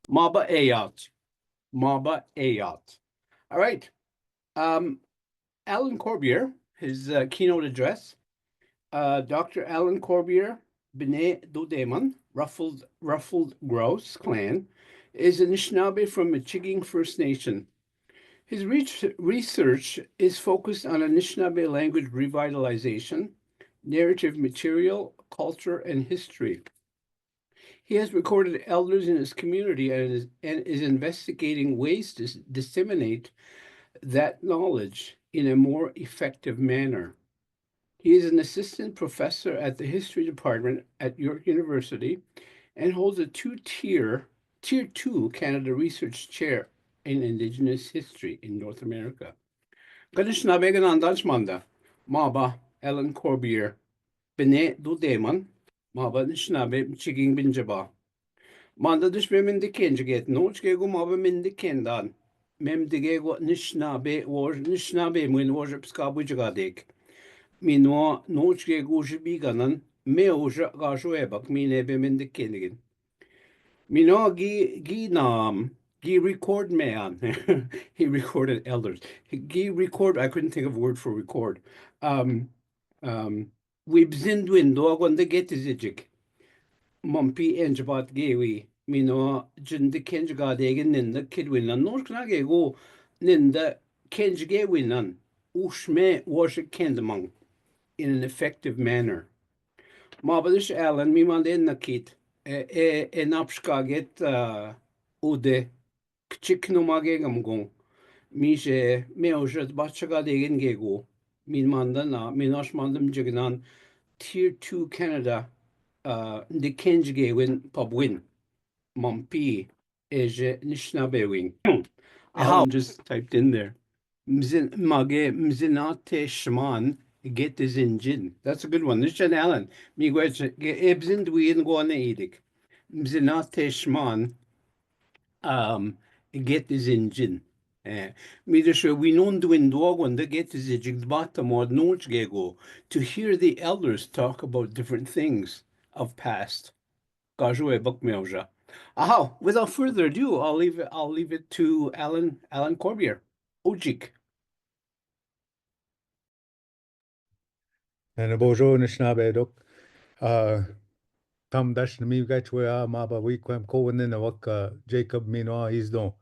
Babaa-ayat. Babaa-ayat. All right. Alan Corbiere, his keynote address. Dr. Alan Corbiere, B'nai Dodeman, Ruffled Grouse clan, is an Anishinaabe from Michigan First Nation. His research is focused on Anishinaabe language revitalization, narrative material, culture, and history. He has recorded elders in his community and is investigating ways to disseminate that knowledge in a more effective manner. He is an assistant professor at the history department at York University and holds a Tier 2 Canada Research Chair in Indigenous History in North America. Ganishna beganan Dutchmanda, Maba Ellen Corbiere, B'nai Dodeman, Maba Nishnabe Chiging Binjaba. Manda dus be min de kenjiget, noch ge go Maba min de kendan. Mem de ge go Nishnabe mwin war pska bujagadek. Minwa noch ge go biganan, me oja gajo ebak mine be min de kenigin. Mino gi nam gi record man. He recorded elders. Gi record. I couldn't think of a word for record. We bzindwin dog on the get is ijik. Mumpy enjabat gewi. Mino jin the kenjaga degen nin the kidwin and nor can I go nin the kenjage winan. Ushme worship kendamong in an effective manner. Mabadish Allen, mi man den nakit. Napskaget ude kchiknomagegam gong. Mise meojet batchaga degen gego. Min mandana, minosh mandam jignan, Tier 2 Canada, the Kenjige win pub win. Mompi eje Nishnabe wing. Alan just typed in there. Mzinate Shman get his engine. That's a good one. This is Alan. Mi gwech ebzind win go on edik. Mzinate Shman get his engine. Mi we non doing dog when they get his ejig bottom or notch go to hear the elders talk about different things of past. Gajue buk meoja. Aha, without further ado, I'll leave it to Alan Corbiere. Ojik. And bonjour Anishinaabe dok. Tam dash mi gachwa maba weekwam kowen in the Jacob Minoa he's done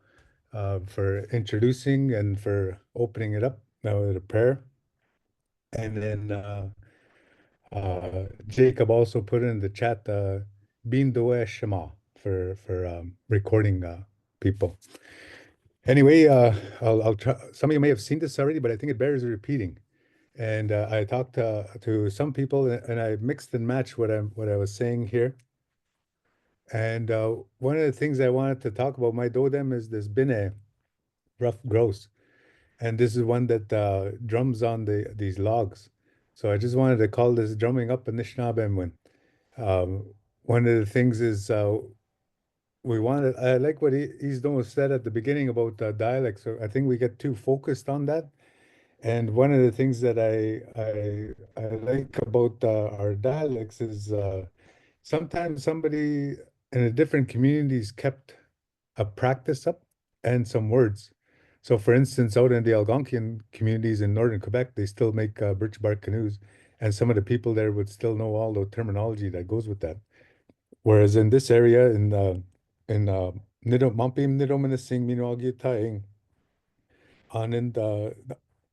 for introducing and for opening it up now with a prayer. And then Jacob also put in the chat Bin Doe Shema for recording people. Anyway, I'll try. Some of you may have seen this already, but I think it bears repeating. And I talked to some people, and I mixed and matched what I was saying here. And one of the things I wanted to talk about my dodem is this bine, rough grouse, and this is one that drums on these logs. So I just wanted to call this drumming up Anishinaabe. One of the things is we wanted. I like what he's said at the beginning about dialect. So I think we get too focused on that. And one of the things that I like about our dialects is sometimes somebody in a different communities kept a practice up and some words. So for instance, out in the Algonquian communities in northern Quebec, they still make birch bark canoes, and some of the people there would still know all the terminology that goes with that. Whereas in this area, in Nidom Mampim Nidominasing Minoagitaing, on in the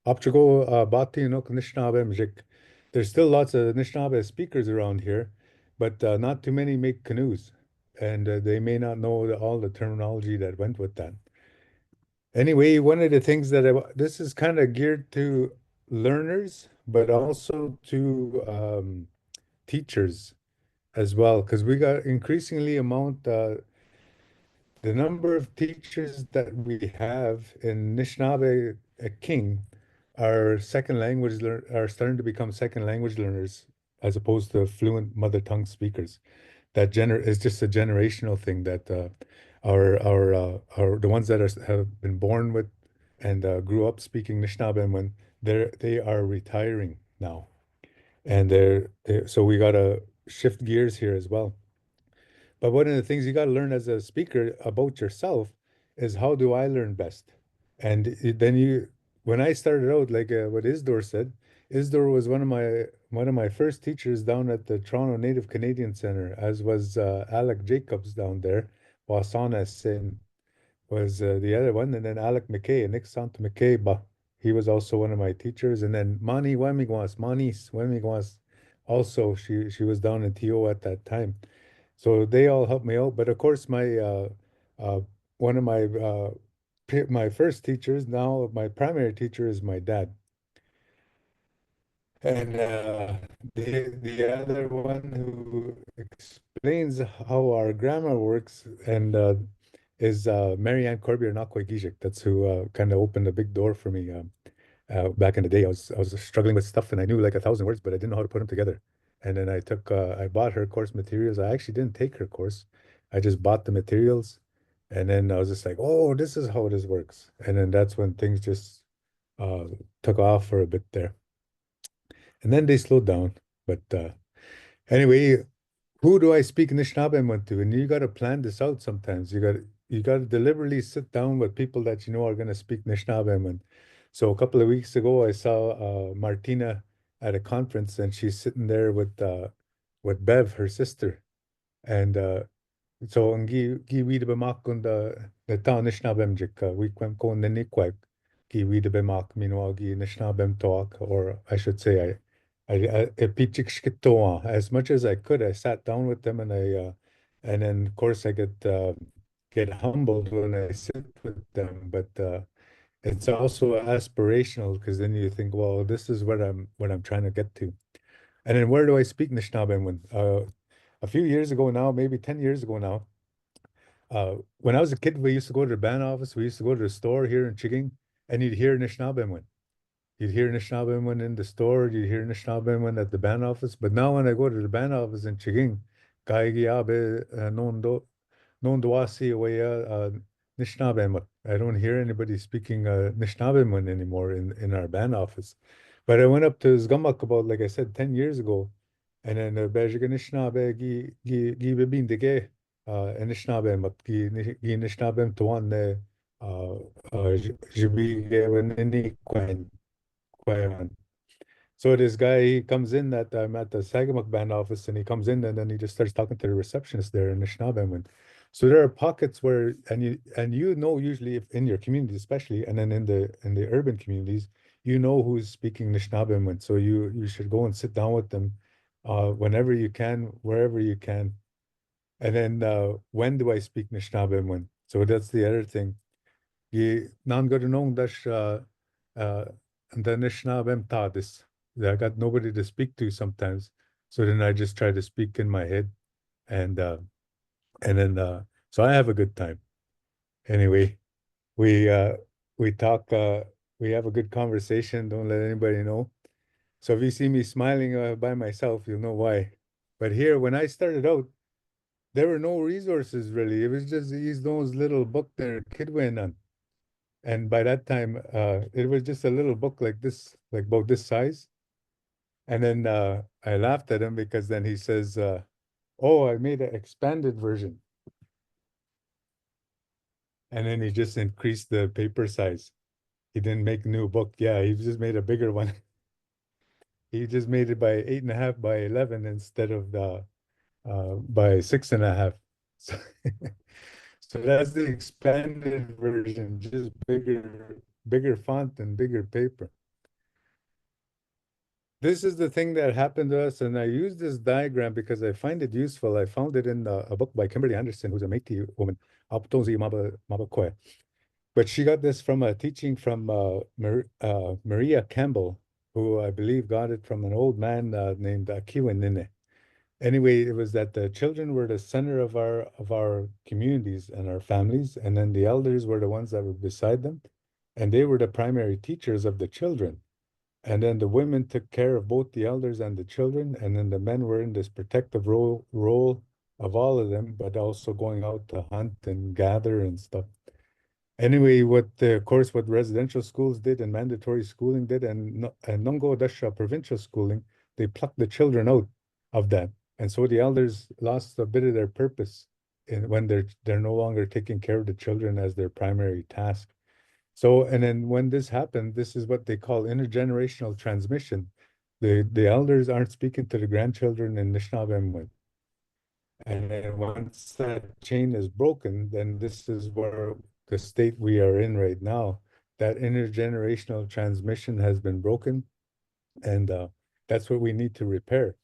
Opchigo Bati and Anishinaabe Mjik. There's still lots of Anishinaabe speakers around here, but not too many make canoes, and they may not know all the terminology that went with that. Anyway, one of the things that this is kind of geared to learners, but also to teachers as well, because we got increasingly the number of teachers that we have in Anishinaabe King are are starting to become second language learners as opposed to fluent mother tongue speakers. That is just a generational thing that the ones that have been born with and grew up speaking Anishinaabe when they are retiring now, and so we gotta shift gears here as well. But one of the things you got to learn as a speaker about yourself is how do I learn best? And then when I started out, like what Isdor said, Isdor was one of my first teachers down at the Toronto Native Canadian Center, as was Alec Jacobs down there. Wasana Sin was the other one, and then Alec McKay, Nick Sant McKay, but he was also one of my teachers. And then Manis Wemigwas, also she was down in TO at that time. So they all helped me out. But of course, my uh, one of my first teachers, now my primary teacher, is my dad. And the other one who explains how our grammar works and is Marianne Corbiere Gizik. That's who kind of opened a big door for me. Back in the day, I was struggling with stuff and I knew like 1,000 words, but I didn't know how to put them together. And then I bought her course materials. I actually didn't take her course. I just bought the materials, and then I was just like, oh, this is how this works. And then that's when things just uh, took off for a bit there. And then they slowed down. But anyway, who do I speak Anishinaabe to? And you got to plan this out sometimes. You got to deliberately sit down with people that you know are going to speak Anishinaabe. So a couple of weeks ago, I saw Martina at a conference, and she's sitting there with Bev, her sister, and so ang gi wida ba mak kun the town Nishnabem jik we kwem kon the nikwek gi wida ba mak meanwhile gi Nishnabem talk, or I should say I pichik shkitoa as much as I could. I sat down with them, and then of course I get humbled when I sit with them, but it's also aspirational because then you think, well, this is what I'm trying to get to. And then where do I speak Nishnabem when? A few years ago now, maybe 10 years ago now, when I was a kid, we used to go to the band office. We used to go to the store here in Chiging, and you'd hear Nishnabemwin. You'd hear Nishnabemwin in the store. You'd hear Nishnabemwin at the band office. But now when I go to the band office in Chiging, Kaigiabe Nondoasi Awaya Nishnabemwin. I don't hear anybody speaking Nishnabemwin anymore in our band office. But I went up to Zgamak about, like I said, 10 years ago, and then Bejiga Nishnabem gi bebindege Nishnabem mat gi Nishnabem tuan ne jibige wenini kwen. So this guy, he comes in that I'm at the Sagamok band office, and he comes in and then he just starts talking to the receptionist there in Nishnabem. So there are pockets where, and you know usually if in your community especially, and then in the urban communities, you know who's speaking Nishnabem. So you should go and sit down with them whenever you can, wherever you can. And then when do I speak Nishnabem? So that's the other thing. Ye nan godunong dash and the Nishnabem tadis. I got nobody to speak to sometimes. So then I just try to speak in my head, and then so I have a good time. Anyway, we we talk we have a good conversation. Don't let anybody know. So if you see me smiling by myself, you'll know why. But here, when I started out, there were no resources really. It was just those little book there, kid went on. And by that time, it was just a little book like this, like about this size. And then I laughed at him because then he says, "Oh, I made an expanded version." And then he just increased the paper size. He didn't make a new book. Yeah, he just made a bigger one. He just made it by 8.5 by 11 instead of the by 6.5. So, so that's the expanded version, just bigger font and bigger paper. This is the thing that happened to us, and I use this diagram because I find it useful. I found it in a book by Kimberly Anderson, who's a Métis woman. But she got this from a teaching from Maria Campbell, who I believe got it from an old man named Akiwa Nene. Anyway, it was that the children were the center of our communities and our families, and then the elders were the ones that were beside them, and they were the primary teachers of the children. And then the women took care of both the elders and the children, and then the men were in this protective role of all of them, but also going out to hunt and gather and stuff. Anyway, of course, what residential schools did and mandatory schooling did, and Nongo Dasha provincial schooling, they plucked the children out of that. And so the elders lost a bit of their purpose when they're no longer taking care of the children as their primary task. So, and then when this happened, this is what they call intergenerational transmission. The elders aren't speaking to the grandchildren in Anishinaabe. And then once that chain is broken, then this is where the state we are in right now. That intergenerational transmission has been broken, and that's what we need to repair.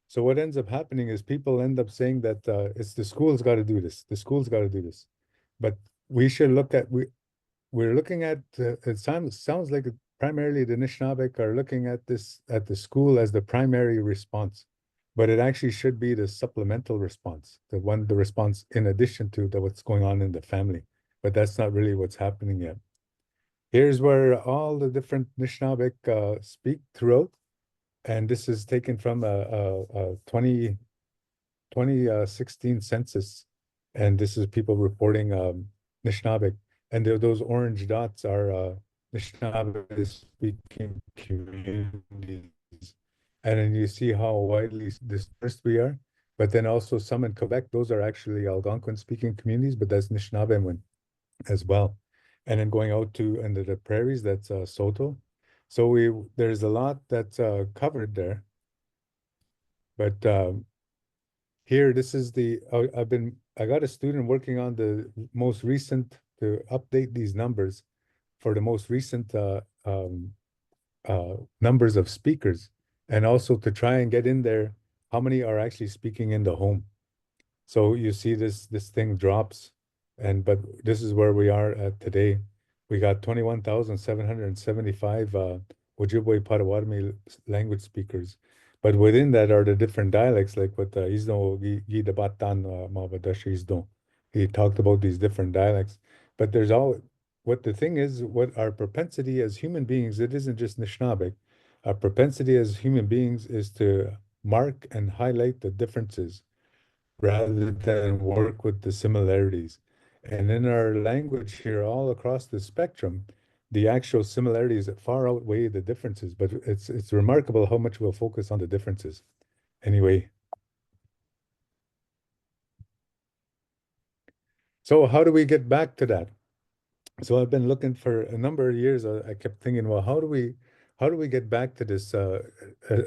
So what ends up happening is people end up saying that it's the school's got to do this. The school's got to do this, but we should look at we're looking at it sounds like primarily the Anishinaabe are looking at this at the school as the primary response, but it actually should be the supplemental response, the response in addition to what's going on in the family. But that's not really what's happening yet. Here's where all the different Anishinaabe speak throughout, and this is taken from a 2016 census, and this is people reporting Anishinaabe, and those orange dots are Anishinaabe speaking communities. And then you see how widely dispersed we are. But then also some in Quebec, those are actually Algonquin speaking communities, but that's Anishinaabe as well. And then going out to into the prairies, that's Soto. So there's a lot that's covered there. But here, this is I got a student working on the most recent to update these numbers for the most recent numbers of speakers, and also to try and get in there how many are actually speaking in the home. So you see this thing drops, but this is where we are at today. We got 21,775 Ojibwe Potawatomi language speakers. But within that are the different dialects, like with Isno Gidabatan Mavadash Isno. He talked about these different dialects. But what the thing is, what our propensity as human beings, it isn't just Anishinaabe. Our propensity as human beings is to mark and highlight the differences rather than work with the similarities. And in our language here, all across the spectrum, the actual similarities far outweigh the differences, but it's remarkable how much we'll focus on the differences. Anyway, so how do we get back to that? So I've been looking for a number of years. I kept thinking, well, how do we get back to this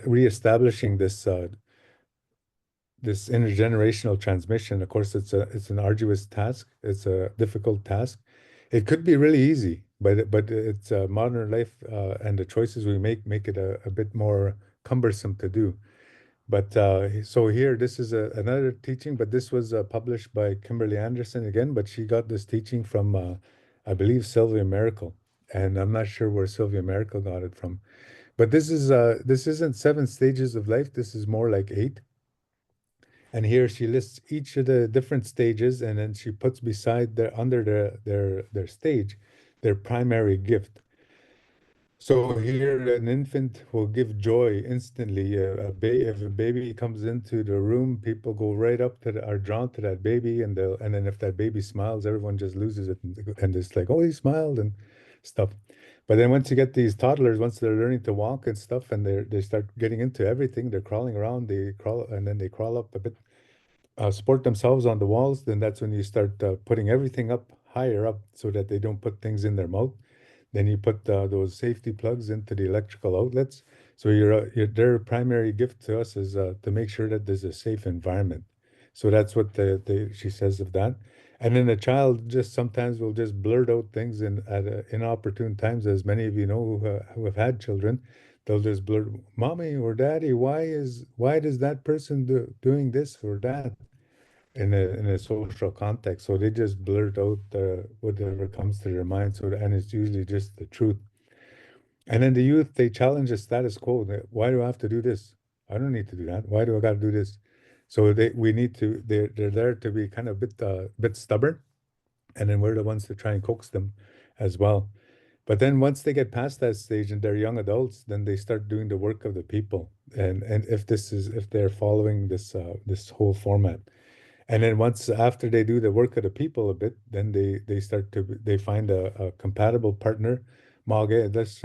reestablishing this intergenerational transmission? Of course, it's an arduous task. It's a difficult task. It could be really easy, but it's modern life and the choices we make it a bit more cumbersome to do. But so here, this is another teaching, but this was published by Kimberly Anderson again, but she got this teaching from, I believe, Sylvia Miracle, and I'm not sure where Sylvia Miracle got it from. But this isn't 7 stages of life. This is more like 8. And here she lists each of the different stages, and then she puts beside under their stage their primary gift. So here, an infant will give joy instantly. If a baby comes into the room, people go right up are drawn to that baby, and then if that baby smiles, everyone just loses it, and it's like, oh, he smiled and stuff. But then once you get these toddlers, once they're learning to walk and stuff, and they start getting into everything, they're crawling around, they crawl, and then they crawl up a bit, support themselves on the walls, then that's when you start putting everything up higher up so that they don't put things in their mouth. Then you put those safety plugs into the electrical outlets. So their primary gift to us is to make sure that there's a safe environment. So that's what she says of that. And then a child just sometimes will just blurt out things at inopportune times, as many of you know who have had children. They'll just blurt, "Mommy or Daddy, why does that person doing this or that?" In a social context. So they just blurt out whatever comes to their mind. And it's usually just the truth. And then the youth, they challenge the status quo. Why do I have to do this? I don't need to do that. Why do I got to do this? So they're there to be kind of bit stubborn. And then we're the ones to try and coax them as well. But then once they get past that stage and they're young adults, then they start doing the work of the people. And if they're following this whole format. And then once after they do the work of the people a bit, then they find a compatible partner. Mage, let's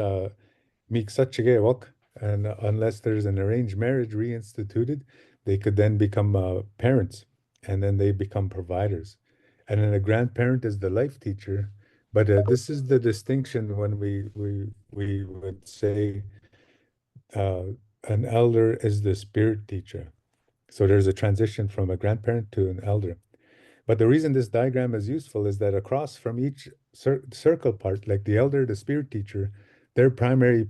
meet such a work. And unless there's an arranged marriage reinstituted, they could then become parents, and then they become providers. And then a grandparent is the life teacher. But this is the distinction when we would say uh, an elder is the spirit teacher. So there's a transition from a grandparent to an elder. But the reason this diagram is useful is that across from each circle part, like the elder, the spirit teacher, their primary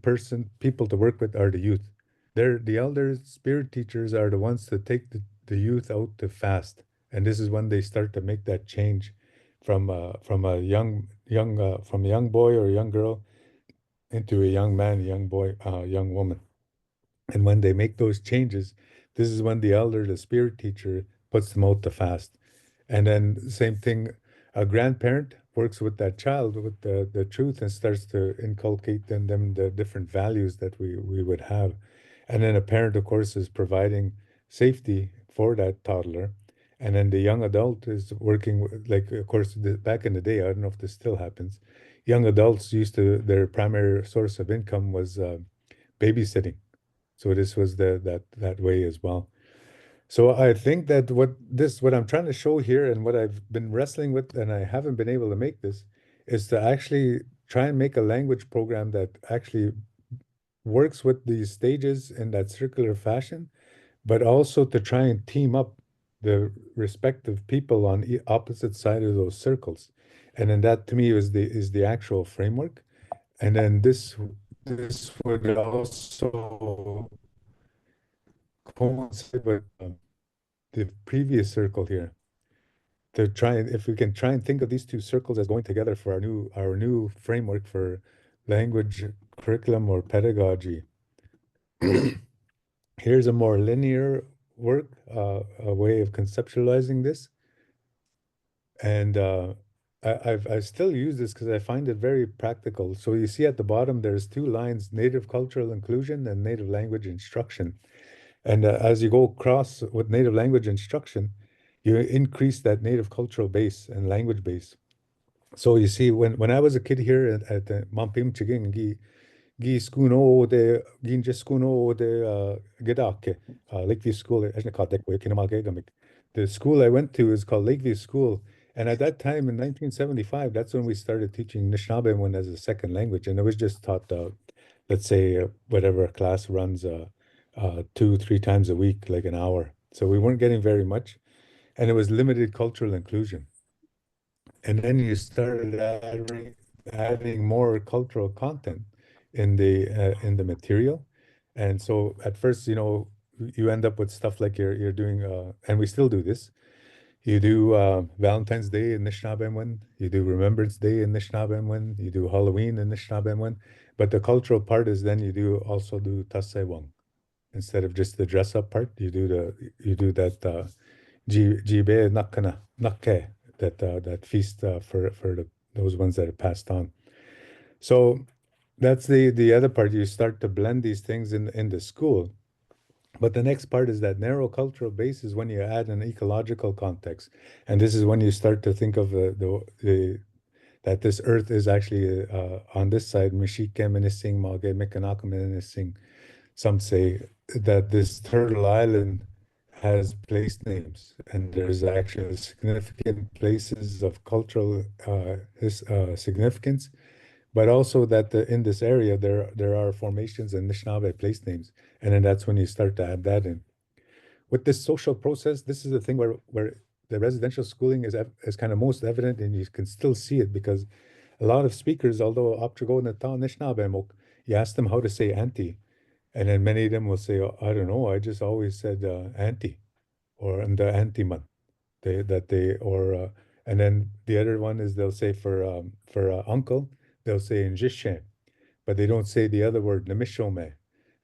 people to work with are the youth. The elders, spirit teachers are the ones that take the youth out to fast. And this is when they start to make that change from a from a young boy or a young girl into a young man, young boy, young woman. And when they make those changes, this is when the elder, the spirit teacher, puts them out to fast. And then same thing, a grandparent works with that child with the truth and starts to inculcate in them the different values that we would have. And then a parent, of course, is providing safety for that toddler. And then the young adult is working, like, of course, back in the day, I don't know if this still happens. Young adults used to, their primary source of income was babysitting. So this was that way as well. So I think that what I'm trying to show here and what I've been wrestling with and I haven't been able to make this is to actually try and make a language program that actually works with these stages in that circular fashion, but also to try and team up the respective people on opposite side of those circles. And then that to me is the actual framework. And then this would also coincide with the previous circle here to try and if we can try and think of these two circles as going together for our new framework for language curriculum or pedagogy. Here's a more linear work, a way of conceptualizing this. And I still use this because I find it very practical. So you see at the bottom, there's two lines, native cultural inclusion and native language instruction. And as you go across with native language instruction, you increase that native cultural base and language base. So you see, when I was a kid here at the Mampim-Chiging, gi skuno de ginja skuno de gedake Lakeview School Kinamagegamic. The school I went to is called Lakeview School, and at that time in 1975, that's when we started teaching Anishinaabe as a second language, and it was just taught, let's say, whatever class runs 2, 3 times a week, like an hour. So we weren't getting very much, and it was limited cultural inclusion. And then you started adding more cultural content in the material. And so at first, you end up with stuff like you're doing, and we still do this. You do Valentine's Day in Anishinaabe, you do Remembrance Day in Anishinaabe, you do Halloween in Anishinaabe. But the cultural part is then you also do Tasewang. Instead of just the dress up part, you do that jibe nakana nakke, that feast for those ones that are passed on. So that's the other part. You start to blend these things in the school. But the next part is that narrow cultural base is when you add an ecological context. And this is when you start to think of that this earth is actually on this side, Mishike Menising, Mage Mikanaka Menising. Some say that this turtle island has place names, and there's actually significant places of cultural significance, but also that in this area there are formations and Anishinaabe place names, and then that's when you start to add that in. With this social process, this is the thing where the residential schooling is kind of most evident, and you can still see it because a lot of speakers, although Aptrago Nata Anishinaabe, you ask them how to say auntie, and then many of them will say, oh, I don't know, I just always said auntie or the auntie man. And then the other one is they'll say for uncle, they'll say njishe, but they don't say the other word, namishome.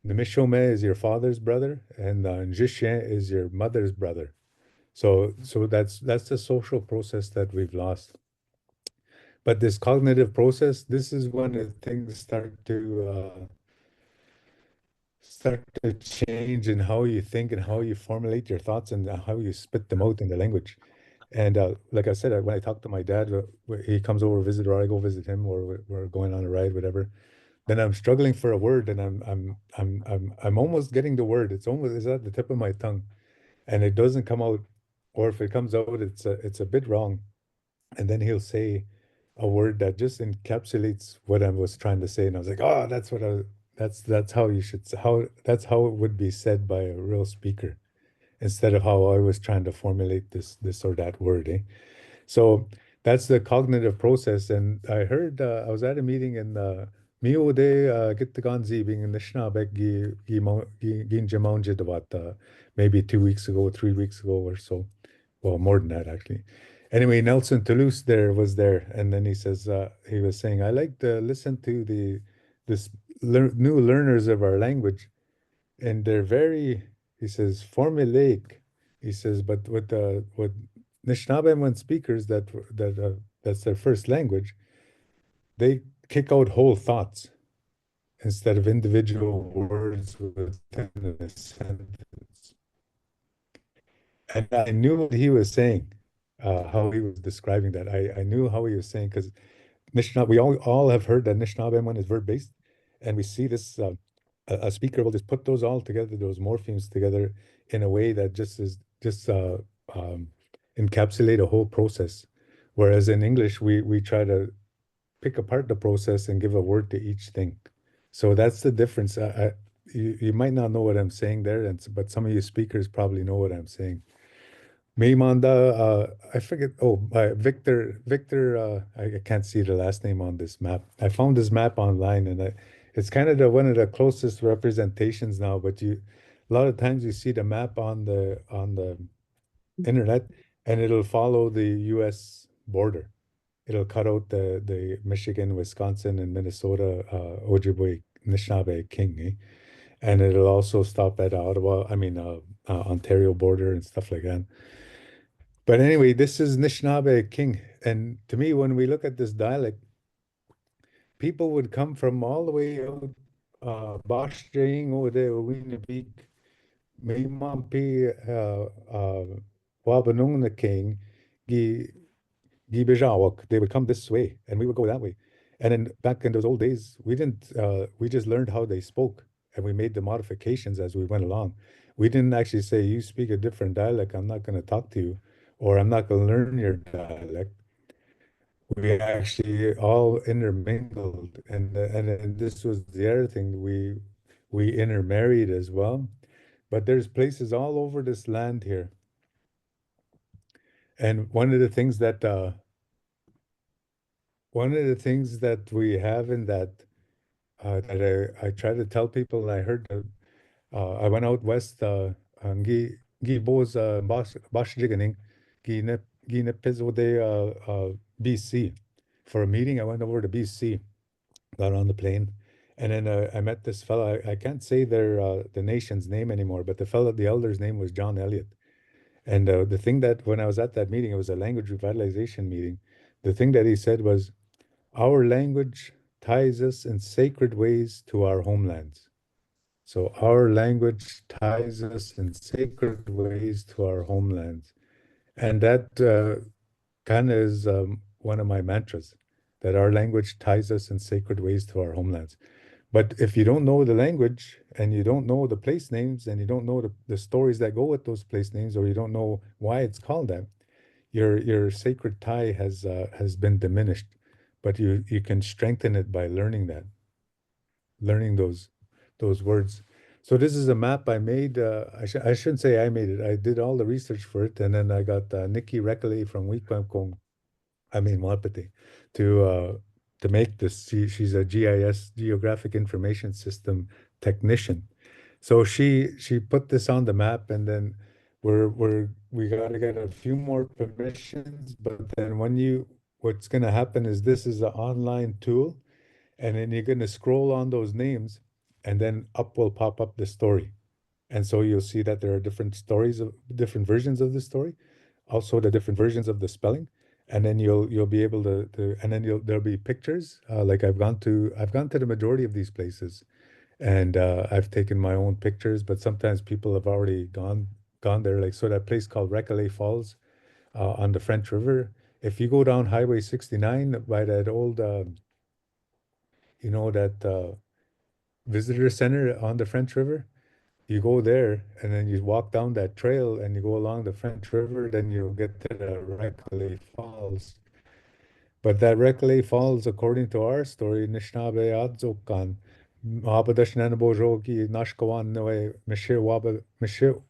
Namishome is your father's brother, and njishe is your mother's brother. So that's the social process that we've lost. But this cognitive process, this is when things start to change in how you think and how you formulate your thoughts and how you spit them out in the language. And like I said, when I talk to my dad, he comes over visit or I go visit him or we're going on a ride, whatever. Then I'm struggling for a word and I'm almost getting the word. It's at the tip of my tongue. and it doesn't come out, or if it comes out, it's a bit wrong, and then he'll say a word that just encapsulates what I was trying to say, and I was like, oh, that's how you should how that's how it would be said by a real speaker instead of how I was trying to formulate this or that word, eh? So that's the cognitive process. And I heard I was at a meeting in Mio de Gitaganzi being in Nishnabek maybe 2 weeks ago, 3 weeks ago or so. Well, more than that actually. Anyway, Nelson Toulouse was there, and then he says he was saying, I like to listen to the this new learners of our language, and they're very, he says, formulaic. He says, but with Nishnabemon speakers that's their first language, they kick out whole thoughts instead of individual words within a sentence. And I knew what he was saying, how he was describing that. I knew how he was saying because we all have heard that Nishnabemon is verb based, and we see this a speaker will just put those all together, those morphemes together in a way that just um, encapsulate a whole process. Whereas in English, we try to pick apart the process and give a word to each thing. So that's the difference. You might not know what I'm saying there, but some of you speakers probably know what I'm saying. Meimanda, I forget. Oh, Victor. I can't see the last name on this map. I found this map online, and it's kind of one of the closest representations now. But a lot of times you see the map on the internet, and it'll follow the U.S. border. It'll cut out the Michigan, Wisconsin, and Minnesota Ojibwe Anishinaabe King, eh? And it'll also stop at Ottawa. I mean, Ontario border and stuff like that. But anyway, this is Anishinaabe King. And to me, when we look at this dialect, people would come from all the way out, Bashjaing over there, Winnipeak, Maimampi, Wabanung King, Gi Gibijawak. They would come this way, and we would go that way. And then back in those old days, we didn't, we just learned how they spoke, and we made the modifications as we went along. We didn't actually say, you speak a different dialect, I'm not going to talk to you, or I'm not going to learn your dialect. We actually all intermingled, and this was the other thing, we intermarried as well. But there's places all over this land here, and one of the things that we have in that I try to tell people, and I heard I went out west gi boz Bashjiganing gi ne Pizode BC for a meeting. I went over to BC, got on the plane, and then I met this fellow. I can't say the nation's name anymore, but the elder's name was John Elliott. And the thing that when I was at that meeting, it was a language revitalization meeting. The thing that he said was, our language ties us in sacred ways to our homelands. So our language ties us in sacred ways to our homelands. And that kind of is one of my mantras, that our language ties us in sacred ways to our homelands. But if you don't know the language and you don't know the place names and you don't know the stories that go with those place names, or you don't know why it's called that, your sacred tie has been diminished. But you can strengthen it by learning those words. So this is a map I made. I shouldn't say I made it. I did all the research for it, and then I got Nikki Recollet from Wikwampong, I mean Wapiti, to make this. She's a GIS, Geographic Information System technician. So she put this on the map, and then we got to get a few more permissions. But then what's going to happen is this is an online tool, and then you're going to scroll on those names, and then up will pop up the story. And so you'll see that there are different stories of different versions of the story, also the different versions of the spelling. And then you'll be able and then there'll be pictures. Like I've gone to the majority of these places, and I've taken my own pictures, but sometimes people have already gone there. Like, so that place called Recollet Falls on the French River. If you go down Highway 69 by that old that visitor center on the French River, you go there and then you walk down that trail and you go along the French River, then you'll get to the Recollet Falls. But that Recollet Falls, according to our story, Nishnabé Adzokan, Mabadash Nanabojogi, Nashkawan Noe, Mishir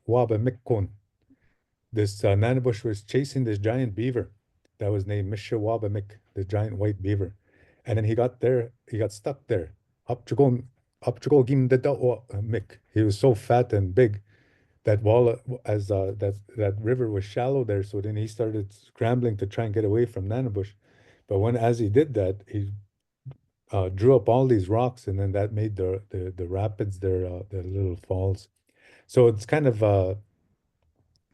Waba Mikkon. This Nanabush was chasing this giant beaver that was named Mishawabamik, the giant white beaver. And then he got there, he got stuck there. Up to go, gim the Mick. He was so fat and big that wall as that river was shallow there. So then he started scrambling to try and get away from Nanabush. But as he did that, he drew up all these rocks, and then that made the rapids there, the little falls. So it's kind of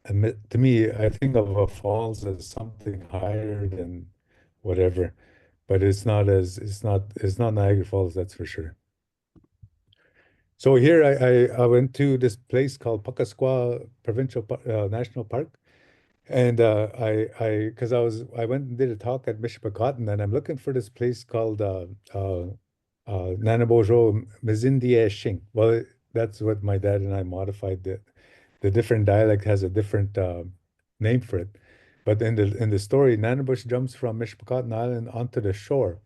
to me, I think of a falls as something higher than whatever, but it's not Niagara Falls, that's for sure. So here I went to this place called Puckasquaw National Park, and because I went and did a talk at Mishpacotton, and I'm looking for this place called Nanabojo Mizindi. Well, that's what my dad and I modified the different dialect has a different name for it. But in the story, Nanabush jumps from Mishpacotton Island onto the shore.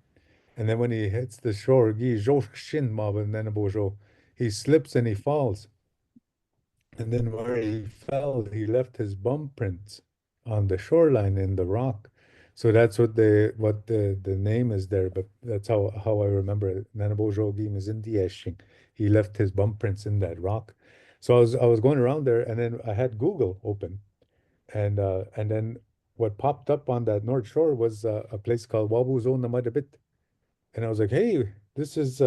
And then when he hits the shore, he slips and he falls. And then where he fell, he left his bum prints on the shoreline in the rock. So that's what the name is there, but that's how I remember it. Nanabojogi Mizindi. He left his bum prints in that rock. So I was going around there, and then I had Google open, and then what popped up on that North Shore was a place called Wabuzo Namadabit. And I was like, hey, this is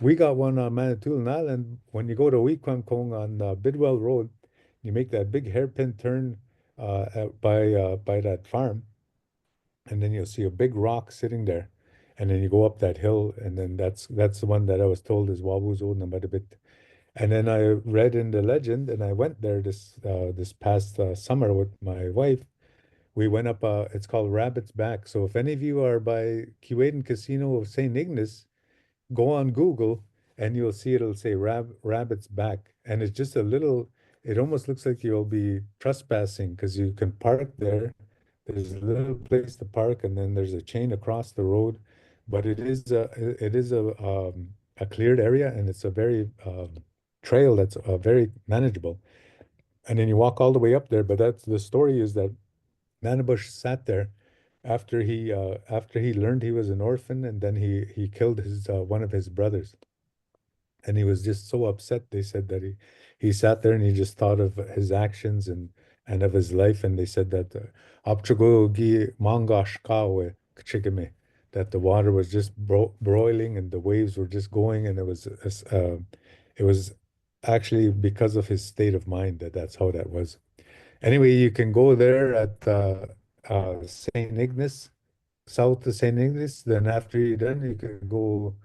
we got one on Manitoulin Island. When you go to Weequampong on Bidwell Road, you make that big hairpin turn by that farm, and then you'll see a big rock sitting there. And then you go up that hill, and then that's the one that I was told is Wabuzo Namadabit. And then I read in the legend, and I went there this past summer with my wife. We went up. It's called Rabbit's Back. So if any of you are by Keewaydin Casino of St. Ignace, go on Google, and you'll see it'll say Rabbit's Back, and it's just a little. It almost looks like you'll be trespassing because you can park there. There's a little place to park, and then there's a chain across the road. But it is a cleared area, and it's a very trail that's very manageable. And then you walk all the way up there. But that's the story is that Nanabush sat there after he learned he was an orphan, and then he killed his one of his brothers. And he was just so upset. They said that he sat there and he just thought of his actions and of his life. And they said that "Apchugogi mangash kawe kchigame," that the water was just broiling and the waves were just going, and it was actually because of his state of mind that's how that was. Anyway, you can go there at St. Ignace, south of St. Ignace. Then after you're done, you can go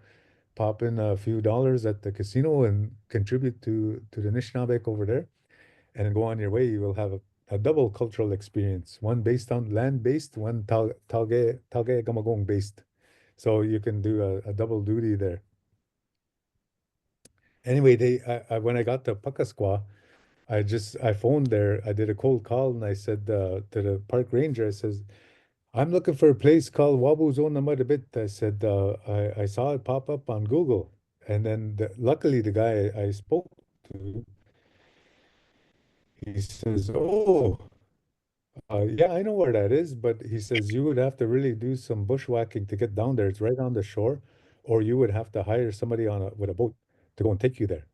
pop in a few dollars at the casino and contribute to the Nishnabek over there, and then go on your way. You will have a double cultural experience, one based on land-based, one Talge Gamagong based. So you can do a double duty there. Anyway, when I got to Puckasquaw, I phoned there. I did a cold call and I said to the park ranger, I says, I'm looking for a place called Wabu Zona Madabit. I said, I saw it pop up on Google. And then luckily the guy I spoke to, he says, oh, yeah, I know where that is. But he says, you would have to really do some bushwhacking to get down there. It's right on the shore. Or you would have to hire somebody with a boat to go and take you there.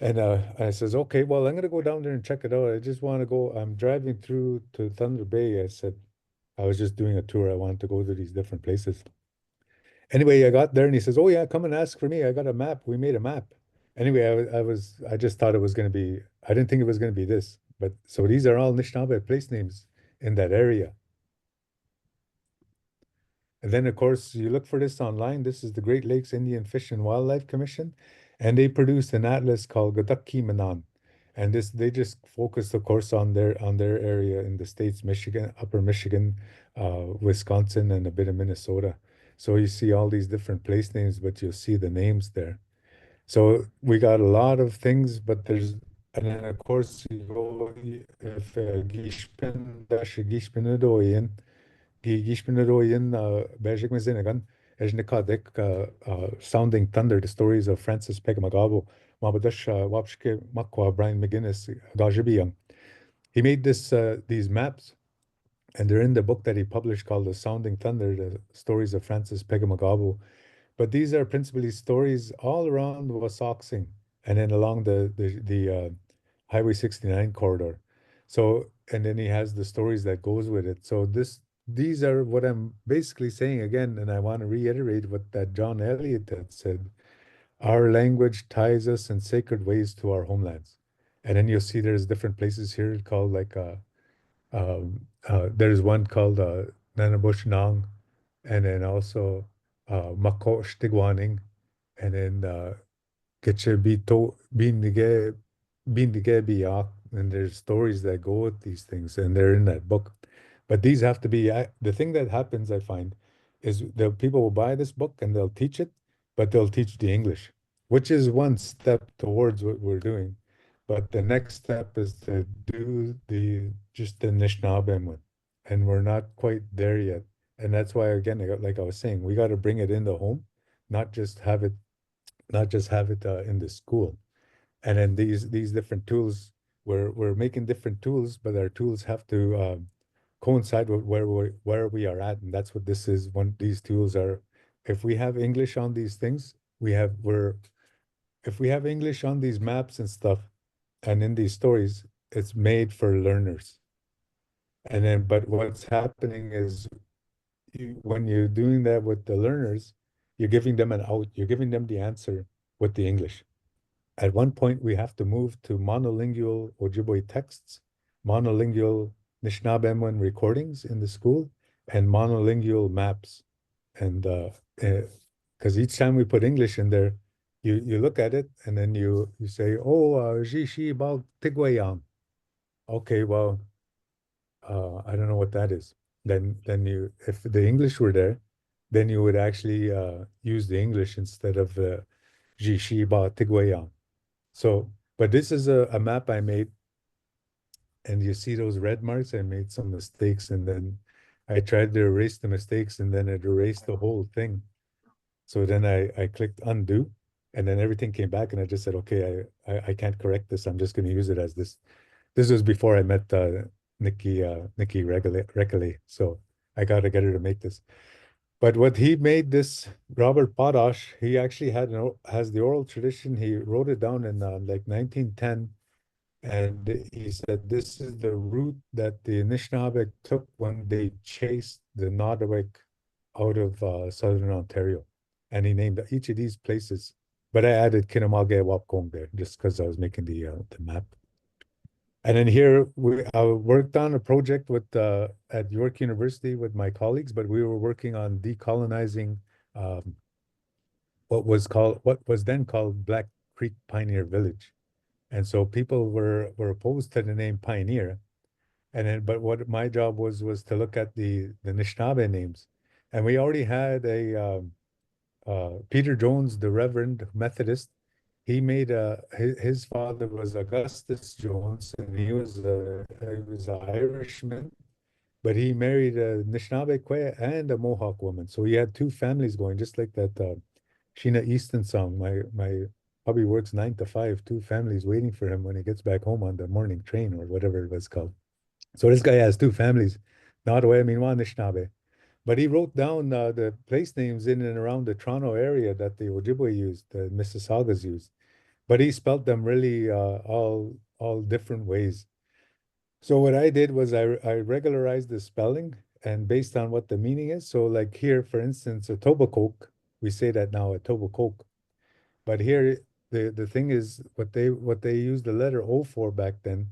And I says, okay, well, I'm gonna go down there and check it out. I just want to go. I'm driving through to Thunder Bay. I said, I was just doing a tour. I wanted to go to these different places. Anyway, I got there and he says, oh yeah, come and ask for me. I got a map. We made a map. Anyway, I just thought it was gonna be. I didn't think it was gonna be this. But so these are all Anishinaabe place names in that area. And then, of course, you look for this online. This is the Great Lakes Indian Fish and Wildlife Commission, and they produced an atlas called Gadaki Manan. And this they just focused, of course, on their area in the states, Michigan, Upper Michigan, Wisconsin, and a bit of Minnesota. So you see all these different place names, but you'll see the names there. So we got a lot of things, but And then of course you go if Gishpin dash Gishpinadoyan, Gishpinadoyan Bejik Mazinagan, Ejnikadik Sounding Thunder, the stories of Francis Pegmagabo, Mabadash Wapshke Makwa, Brian McGinnis, Gajibiyang. He made these maps, and they're in the book that he published called The Sounding Thunder, the stories of Francis Pegmagabo. But these are principally stories all around Wasauksing and then along the Highway 69 corridor. So, and then he has the stories that goes with it. So these are what I'm basically saying again, and I want to reiterate what that John Eliot had said. Our language ties us in sacred ways to our homelands. And then you'll see there's different places here called like there's one called Nanabush Nang, and then also Mako Stigwaning, and then Getche Bito Bindige Biak, and there's stories that go with these things, and they're in that book. But these have to be the thing that happens, I find, is the people will buy this book and they'll teach it, but they'll teach the English, which is one step towards what we're doing. But the next step is to do the just the Anishinaabe one, and we're not quite there yet. And that's why, again, like I was saying, we got to bring it in the home, not just have it, not just have it in the school. And then these different tools, we're making different tools, but our tools have to coincide with where we are at, and that's what this is. One these tools are. If we have English on these things, we're if we have English on these maps and stuff, and in these stories, it's made for learners. And then, but what's happening is when you're doing that with the learners, you're giving them an out, you're giving them the answer with the English. At one point, we have to move to monolingual Ojibwe texts, monolingual Anishinaabemowin recordings in the school, and monolingual maps. And because each time we put English in there, you look at it and then you say, oh, Jishi about Tigwayang. Okay, well, I don't know what that is. Then you, if the English were there, then you would actually use the English instead of Jishi about Tigwayang. So, but this is a map I made, and you see those red marks. I made some mistakes, and then I tried to erase the mistakes, and then it erased the whole thing. So then I clicked undo, and then everything came back, and I just said, okay, I can't correct this. I'm just going to use it as this. This was before I met Nikki Recollet. So I got to get her to make this. But what he made this, Robert Potash, he actually has the oral tradition. He wrote it down in like 1910, and he said this is the route that the Anishinaabe took when they chased the Nodawik out of southern Ontario, and he named each of these places. But I added Kinamage Wapkong there just because I was making the map. And then here I worked on a project with at York University with my colleagues, but we were working on decolonizing um, what was then called Black Creek Pioneer Village. And so people were opposed to the name Pioneer. And then but what my job was to look at the Anishinaabe names. And we already had a Peter Jones, the Reverend Methodist. He made his father was Augustus Jones, and he was an Irishman, but he married a Anishinaabe Kwe and a Mohawk woman. So he had two families going, just like that Sheena Easton song. My hubby works 9 to 5, two families waiting for him when he gets back home on the morning train or whatever it was called. So this guy has two families, Nottoway, Minwa, Anishinaabe. But he wrote down the place names in and around the Toronto area that the Ojibwe used, the Mississaugas used. But he spelt them really all different ways. So what I did was I regularized the spelling and based on what the meaning is. So like here, for instance, a Tobacoke, we say that now a Tobacoke. But here the thing is what they used the letter O for back then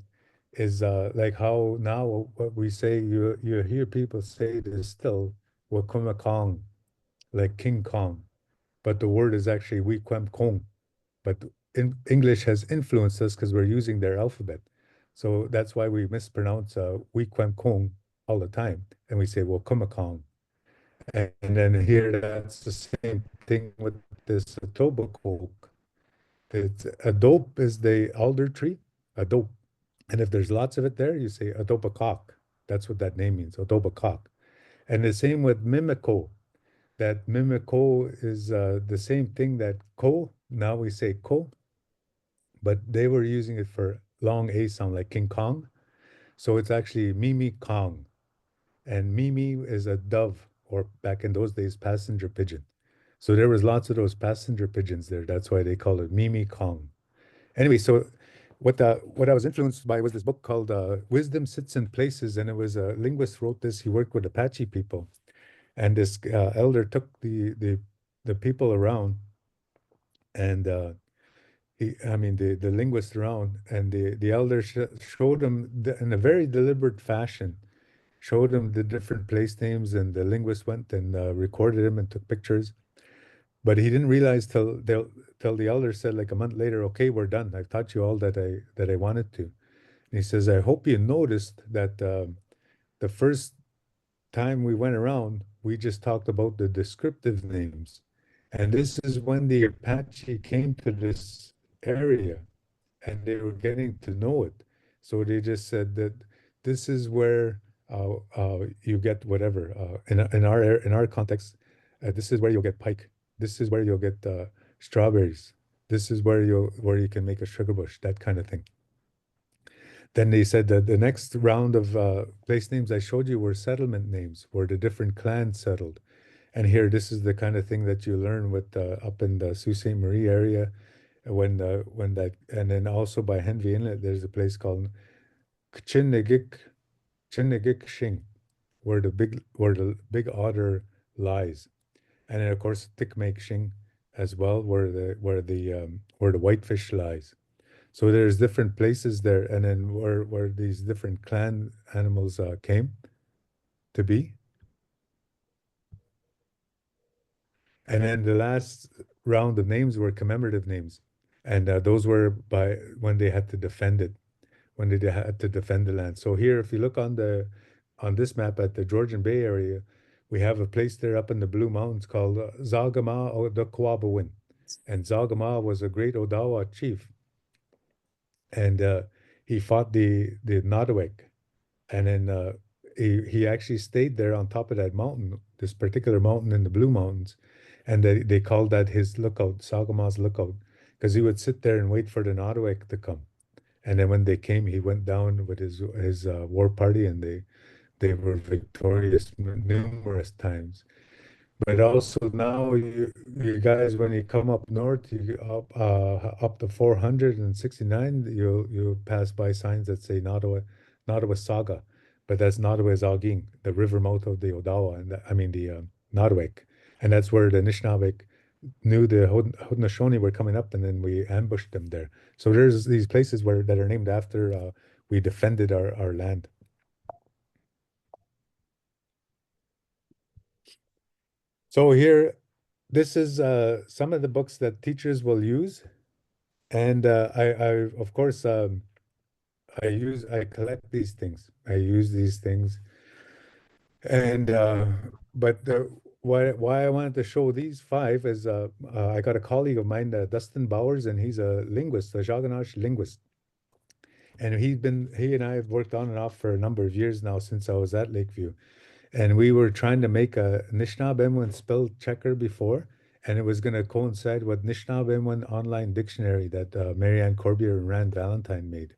is like how now what we say you hear people say it is still Wakumakong, like King Kong, but the word is actually Wikwem Kong. But English has influenced us because we're using their alphabet. So that's why we mispronounce Wikwem Kong all the time. And we say Wakumakong. And then here that's the same thing with this Tobacoke. It's a dope is the alder tree. adobe. And if there's lots of it there, you say adobakak. That's what that name means, adobakak. And the same with mimiko. That mimiko is the same thing that ko. Now we say ko, but they were using it for long A sound, like King Kong. So it's actually Mimi Kong. And Mimi is a dove, or back in those days, passenger pigeon. So there was lots of those passenger pigeons there. That's why they call it Mimi Kong. Anyway, so what I was influenced by was this book called Wisdom Sits in Places, and it was a linguist wrote this. He worked with Apache people, and this elder took the people around, and I mean the linguist around, and the elder showed them in a very deliberate fashion, showed them the different place names, and the linguist went and recorded them and took pictures. But he didn't realize till the elder said like a month later, "Okay, we're done. I've taught you all that I wanted to." And he says, "I hope you noticed that the first time we went around, we just talked about the descriptive names, and this is when the Apache came to this area and they were getting to know it. So they just said that this is where you get whatever. In our context, this is where you'll get pike. This is where you'll get strawberries. This is where you can make a sugar bush, that kind of thing." Then they said that the next round of place names I showed you were settlement names, where the different clans settled. And here, this is the kind of thing that you learn with up in the Sault Ste. Marie area, when that, and then also by Henvey Inlet, there's a place called Chinigik where the big otter lies, and then of course Tikmaik as well, where the whitefish lies. So there's different places there, and then where these different clan animals came to be. And then the last round of names were commemorative names, and those were by when they had to defend it, when they had to defend the land. So here, if you look on this map at the Georgian Bay area, we have a place there up in the Blue Mountains called Zagama o the Kwabawin. And Zagama was a great Odawa chief, and he fought the Nottowek, and then he actually stayed there on top of that mountain, this particular mountain in the Blue Mountains, and they called that his lookout, Sagama's lookout, because he would sit there and wait for the Nottowek to come, and then when they came, he went down with his war party, and they were victorious numerous times. But also now you guys, when you come up north, you up to 469, you'll pass by signs that say Nottawa Saga, but that's Nottawa Zaging, the river mouth of the Odawa, and I mean the Nottowek, and that's where the Anishinaabeg knew the Haudenosaunee were coming up, and then we ambushed them there. So there's these places that are named after we defended our land. So here, this is some of the books that teachers will use, and I of course I collect these things. I use these things, and but why I wanted to show these five is I got a colleague of mine, Dustin Bowers, and he's a linguist, a Jagannash linguist, and he and I have worked on and off for a number of years now since I was at Lakeview. And we were trying to make a Anishinaabe spell checker before, and it was going to coincide with Anishinaabe online dictionary that Marianne Corbiere and Rand Valentine made.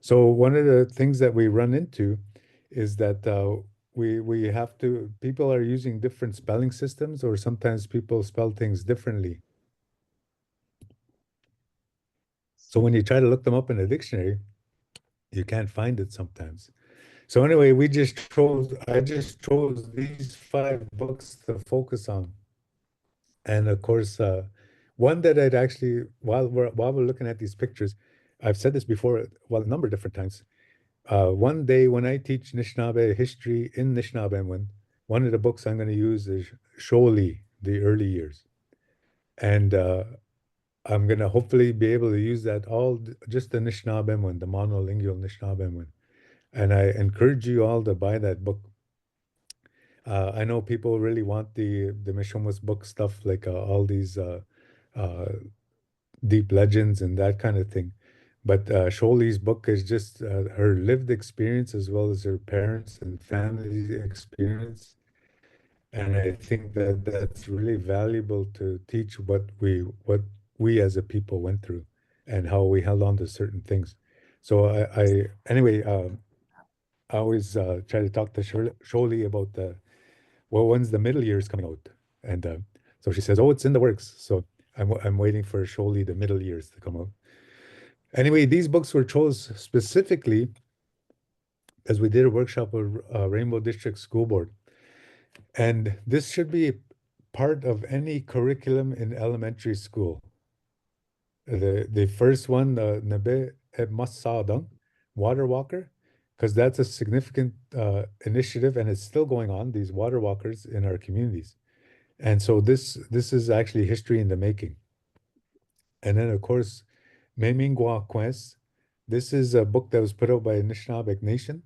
So one of the things that we run into is that we have to, people are using different spelling systems, or sometimes people spell things differently. So when you try to look them up in a dictionary, you can't find it sometimes. So anyway, I just chose these five books to focus on. And of course, one that I'd actually, while we're looking at these pictures, I've said this before, well, a number of different times. One day when I teach Anishinaabe history in Anishinaabe, one of the books I'm going to use is Sholi, the early years. And I'm going to hopefully be able to use that just the Anishinaabe, the monolingual Anishinaabe. And I encourage you all to buy that book. I know people really want the Mishomis book stuff, like all these uh, deep legends and that kind of thing. But Sholi's book is just her lived experience as well as her parents and family experience. And I think that that's really valuable to teach what we as a people went through and how we held on to certain things. So anyway, I always try to talk to Sholi about when's the middle years coming out, and so she says, "Oh, it's in the works." So I'm waiting for Sholi the middle years to come out. Anyway, these books were chose specifically as we did a workshop with Rainbow District School Board. And this should be part of any curriculum in elementary school. The first one, the Nabe Masadang, Water Walker, because that's a significant initiative and it's still going on, these water walkers in our communities. And so this is actually history in the making. And then of course, Memingwa Quest. This is a book that was put out by Anishinaabe Nation,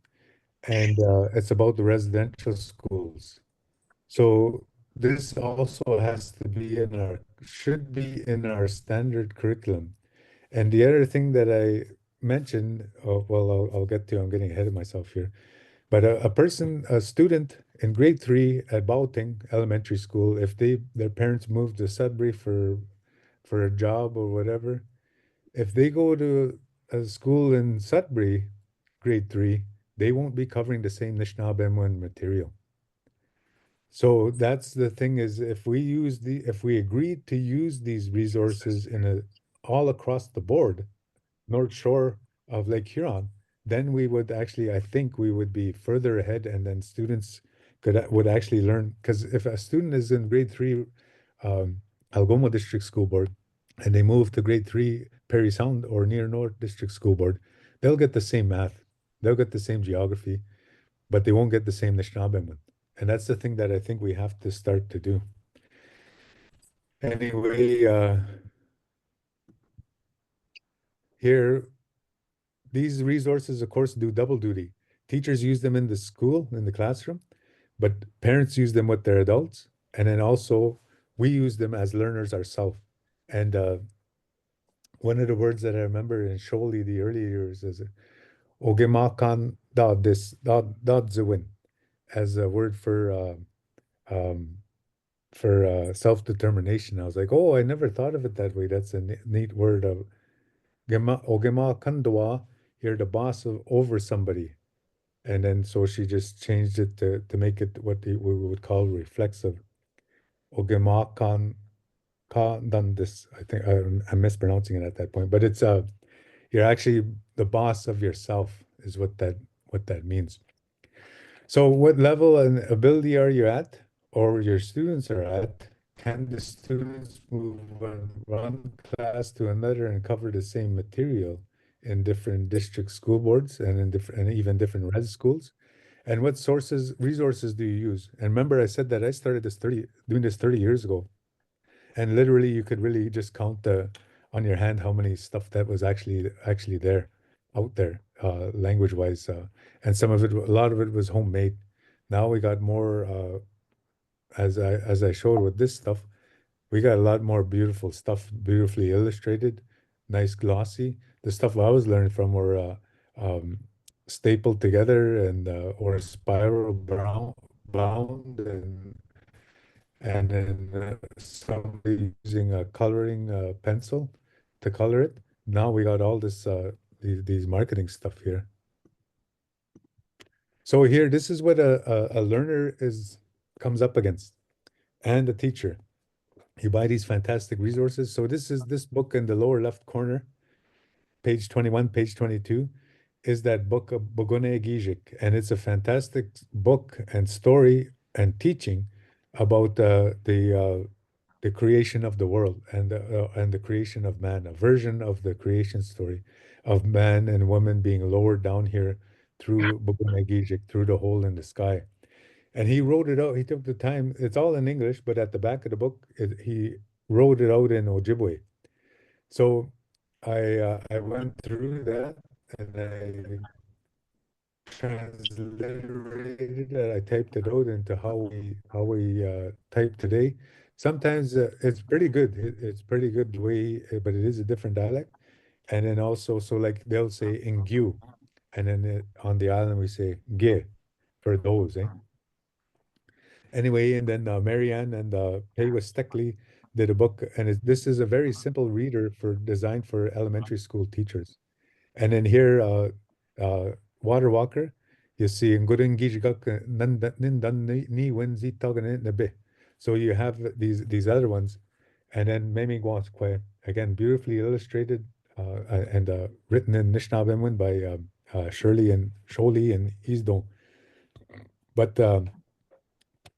and it's about the residential schools. So this also has to be should be in our standard curriculum. And the other thing that I mentioned, well, I'll get to, I'm getting ahead of myself here, but a student in grade 3 at Baoting Elementary School, if their parents moved to Sudbury for a job or whatever, if they go to a school in Sudbury, grade 3, they won't be covering the same Anishinaabe material. So that's the thing is if we agreed to use these resources all across the board, North Shore of Lake Huron, then we would actually, I think we would be further ahead and then students would actually learn. Because if a student is in grade 3, Algoma District School Board, and they move to grade 3, Perry Sound or Near North District School Board, they'll get the same math, they'll get the same geography, but they won't get the same Anishinaabe one. And that's the thing that I think we have to start to do. Anyway, here, these resources, of course, do double duty. Teachers use them in the school, in the classroom, but parents use them with their adults. And then also, we use them as learners ourselves. And one of the words that I remember in Sholi, the early years, is Ogemakan da this da zwin, as a word um, for self-determination. I was like, oh, I never thought of it that way. That's a neat word of Ogema Kandwa, you're the boss over somebody. And then so she just changed it to make it what we would call reflexive. Ogema Ka done this. I think I'm mispronouncing it at that point, but it's you're actually the boss of yourself is what that means. So what level and ability are you at, or your students are at? Can the students move from one class to another and cover the same material in different district school boards and in different and even different res schools? And what resources do you use? And remember, I said that I started doing this 30 years ago. And literally you could really just count on your hand how many stuff that was actually there, out there, language wise. And some of it, a lot of it was homemade. Now we got more, as I showed with this stuff, we got a lot more beautiful stuff, beautifully illustrated, nice glossy. The stuff I was learning from were stapled together and or spiral bound and then somebody using a coloring pencil to color it. Now we got all this these marketing stuff here. So here, this is what a learner comes up against, and a teacher. You buy these fantastic resources. So this book in the lower left corner, page 21, page 22, is that book of babaa-nanda-gikenjigeying, and it's a fantastic book and story and teaching about the creation of the world and the creation of man, a version of the creation story of man and woman being lowered down here through babaa-nanda-gikenjigeying, through the hole in the sky. And he wrote it out. He took the time. It's all in English, but at the back of the book, he wrote it out in Ojibwe. So I went through that and I transliterated it. I typed it out into how we type today. Sometimes it's pretty good. It's pretty good way, but it is a different dialect. And then also, so like they'll say ingyu, and then on the island we say ge for those, eh? Anyway, and then Marianne and Peiwa Steckley did a book, and this is a very simple reader for designed for elementary school teachers. And then here, Water Walker, you see Ngurungijigak Nindan Ni Wenzi Tagane Nabe. So you have these other ones, and then Memi Gwaskwe, again, beautifully illustrated and written in Nishnabemwin by Shirley and Sholi and Isdon. But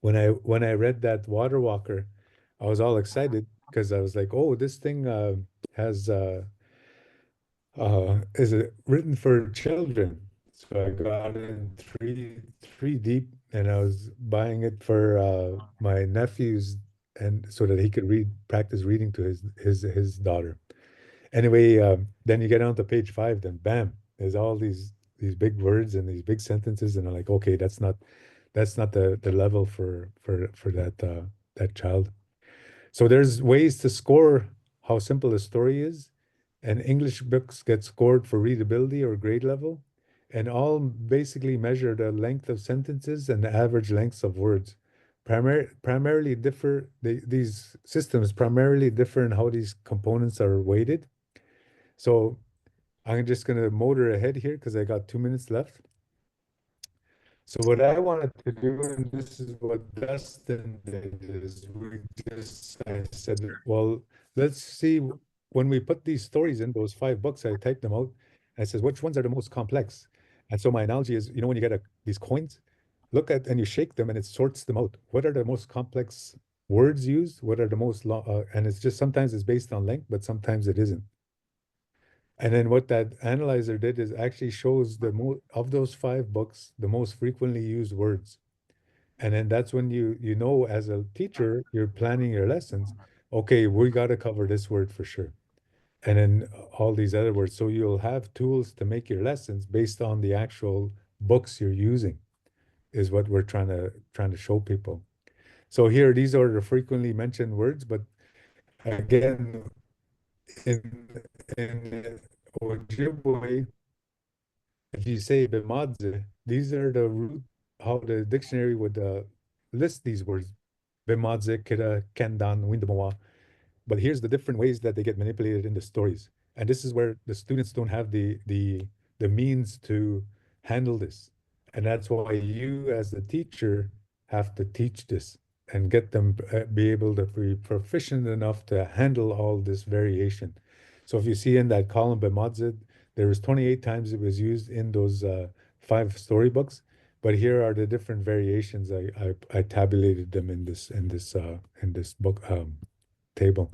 when I read that Water Walker, I was all excited because I was like, oh, this thing has is it written for children? So I got in three deep, and I was buying it for my nephews, and so that he could practice reading to his daughter. Anyway, then you get on to page 5, then bam, there's all these big words and these big sentences, and I'm like, okay, that's not the level for that child. So there's ways to score how simple a story is, and English books get scored for readability or grade level, and all basically measure the length of sentences and the average lengths of words. Primarily differ, these systems primarily differ in how these components are weighted. So I'm just going to motor ahead here because I got 2 minutes left. So what I wanted to do, and this is what Dustin did, is I said, well, let's see when we put these stories in those 5 books, I typed them out. I says, which ones are the most complex? And so my analogy is, when you get these coins, look at and you shake them and it sorts them out. What are the most complex words used? What are the most long? And it's just sometimes it's based on length, but sometimes it isn't. And then what that analyzer did is actually shows the most of those 5 books, the most frequently used words. And then that's when you know as a teacher, you're planning your lessons. Okay, we got to cover this word for sure. And then all these other words. So you'll have tools to make your lessons based on the actual books you're using, is what we're trying to show people. So here, these are the frequently mentioned words, but again, in Ojibwe, if you say Bimadze, these are the root, how the dictionary would list these words. Bimadze, Kira, Kendan, Windamawa. But here's the different ways that they get manipulated in the stories. And this is where the students don't have the means to handle this. And that's why you as the teacher have to teach this and get them be able to be proficient enough to handle all this variation. So if you see in that column Bimadze, there was 28 times it was used in those 5 storybooks. But here are the different variations. I tabulated them in this book table.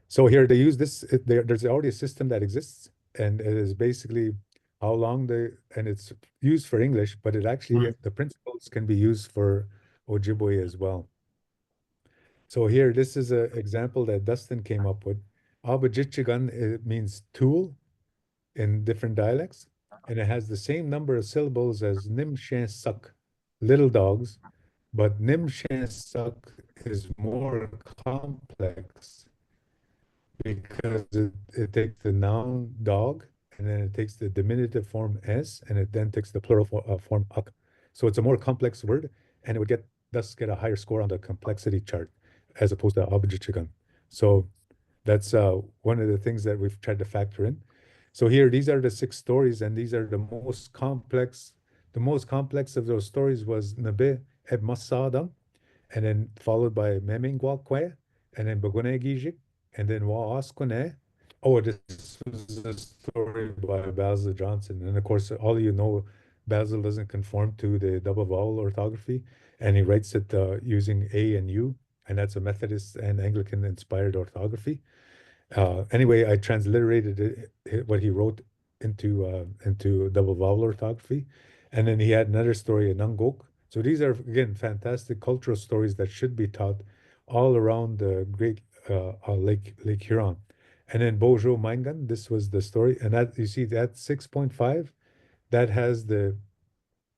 So here they use this. There's already a system that exists, and it is basically how long and it's used for English, but it actually the principles can be used for Ojibwe as well. So here, this is an example that Dustin came up with. Abajichigan, it means tool in different dialects, and it has the same number of syllables as Nim Shan Suk, little dogs, but Nim Shan Suk is more complex because it takes the noun dog, and then it takes the diminutive form s, and it then takes the plural form ak. So it's a more complex word, and it would thus get a higher score on the complexity chart as opposed to Abajichigan. So that's one of the things that we've tried to factor in. So here, these are the 6 stories, and these are the most complex. The most complex of those stories was Nabe Eb Masadam, and then followed by Memingwakwe, and then Bagunegijik, and then Waaskone. Oh, this was a story by Basil Johnson. And of course, all you know, Basil doesn't conform to the double vowel orthography, and he writes it using A and U, and that's a Methodist and Anglican inspired orthography. Anyway, I transliterated what he wrote into double vowel orthography, and then he had another story, a Nungok. So these are again fantastic cultural stories that should be taught all around the Great Lake Huron. And then Bojo Mangan, this was the story, and that you see that 6.5, that has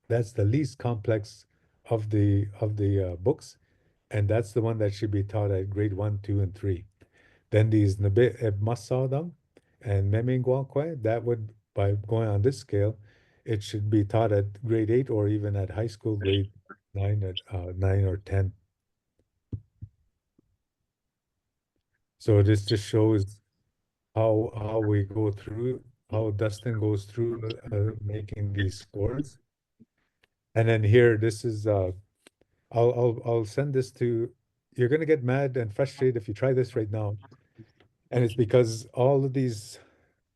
that's the least complex of the books, and that's the one that should be taught at grade 1, 2, and 3. Then these Nabe Eb Masadam, And Memingwalkwe, that would, by going on this scale, it should be taught at grade 8 or even at high school, grade 9, 9 or 10. So this just shows how we go through, how Dustin goes through making these scores. And then here, this is I'll send this to, you're gonna get mad and frustrated if you try this right now. And it's because all of these,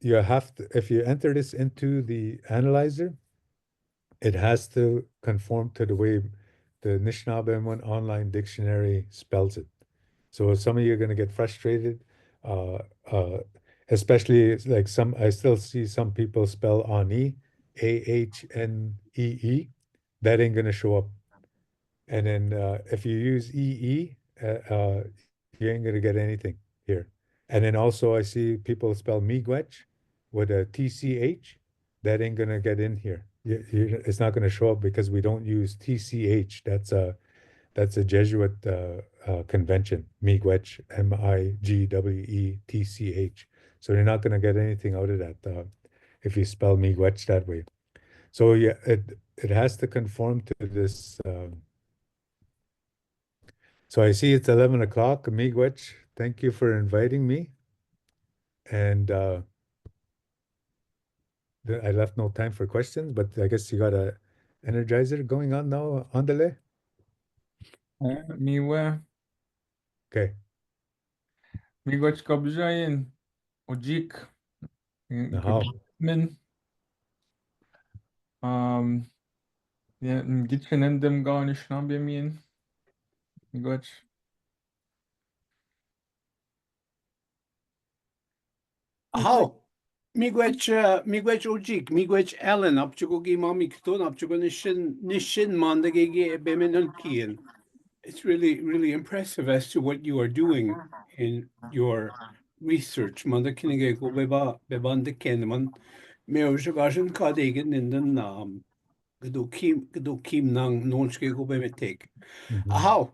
you have to, if you enter this into the analyzer, it has to conform to the way the Anishinaabe online dictionary spells it. So some of you are going to get frustrated, uh, uh, especially like some, I still see some people spell Ani, Ahnee. That ain't going to show up. And then if you use EE, you ain't going to get anything here. And then also I see people spell miigwech with a TCH. That ain't going to get in here. It's not going to show up because we don't use TCH. That's a Jesuit convention, miigwech, Migwetch. So you're not going to get anything out of that if you spell miigwech that way. So yeah, it has to conform to this. So I see it's 11 o'clock. Miigwech, thank you for inviting me. And I left no time for questions, but I guess you got a energizer going on now, Andale? Miwe, Okay. miigwech kabjayin, ojik, Now, min, yeah, gitchenendem ga Anishinaabe min, miigwech. How? Miigwech ojik, miigwech Ellen, apchugogi mami kton, nishin mandagege bemenunkian. It's really, really impressive as to what you are doing in your research. Mandakinige go bebande kenman, meojagashin kadegen in the nam. Gedo kim nang nonske go bemetek. mhm. How?